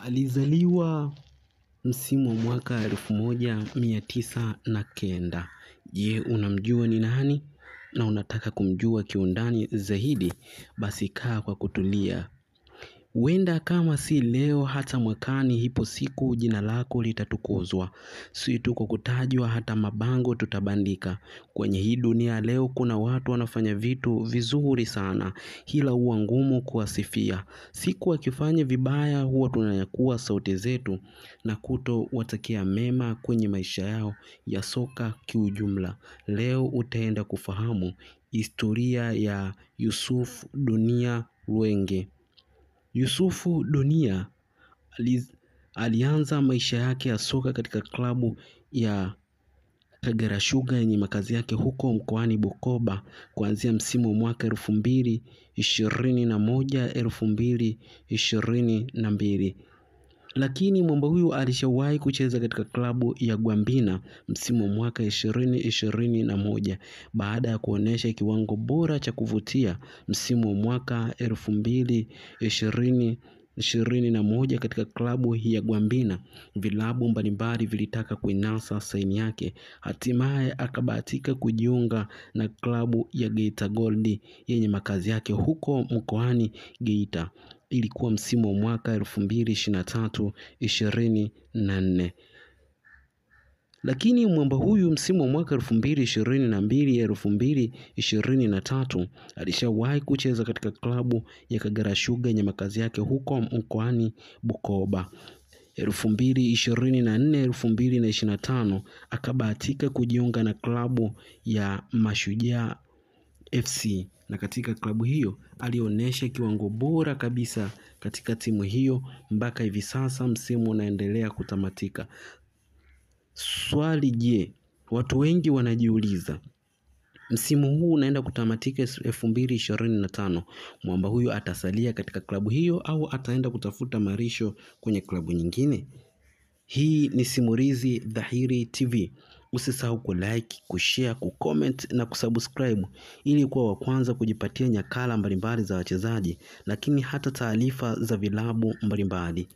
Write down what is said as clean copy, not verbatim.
Alizaliwa msimu wa mwaka 1909. Je, unamjua ni nani? Na unataka kumjua kiundani zaidi? Basi kaa kwa kutulia. Huenda kama si leo, hata mwakani ipo siku jina lako litatukuzwa. Si tu kwa kutajwa, hata mabango tutabandika. Kwenye hii dunia leo kuna watu wanafanya vitu vizuri sana, ila huwa ngumu kuwasifia. Siku wakifanya vibaya huwa tunanyakua sauti zetu na kutowatakia mema kwenye maisha yao ya soka kiujumla. Leo utaenda kufahamu historia ya Yusuf Dunia Lwenge. Yusufu Dunia alianza maisha yake ya soka katika klabu ya Kagera Sugar yenye makazi yake huko mkoani Bukoba kuanzia msimu wa mwaka 2021-2022. Lakini mwamba huyu alishawahi kucheza katika klabu ya Gwambina msimu wa mwaka 2021 baada ya kuonesha kiwango bora cha kuvutia msimu wa mwaka 2021 katika klabu ya Gwambina. Vilabu mbalimbali vilitaka kuinasa saini yake. Hatimaye akabahatika kujiunga na klabu ya Geita Gold yenye makazi yake huko mkoani Geita. Ilikuwa msimu wa mwaka 2023-24. Lakini mwamba huyu msimu wa mwaka 2022-2023 alishawahi kucheza katika klabu ya Kagera Sugar yenye makazi yake huko mkoani Bukoba. 2024-2025 akabahatika kujiunga na klabu ya Mashujaa FC, na katika klabu hiyo alionyesha kiwango bora kabisa katika timu hiyo mpaka hivi sasa msimu unaendelea kutamatika. Swali, je, watu wengi wanajiuliza msimu huu unaenda kutamatika 2025, mwamba huyu atasalia katika klabu hiyo au ataenda kutafuta marisho kwenye klabu nyingine? Hii ni Simulizi Dhahiri TV. Usisahau kulike, kushare, kucomment na kusubscribe ili kuwa wa kwanza kujipatia nyakala mbalimbali za wachezaji, lakini hata taarifa za vilabu mbalimbali.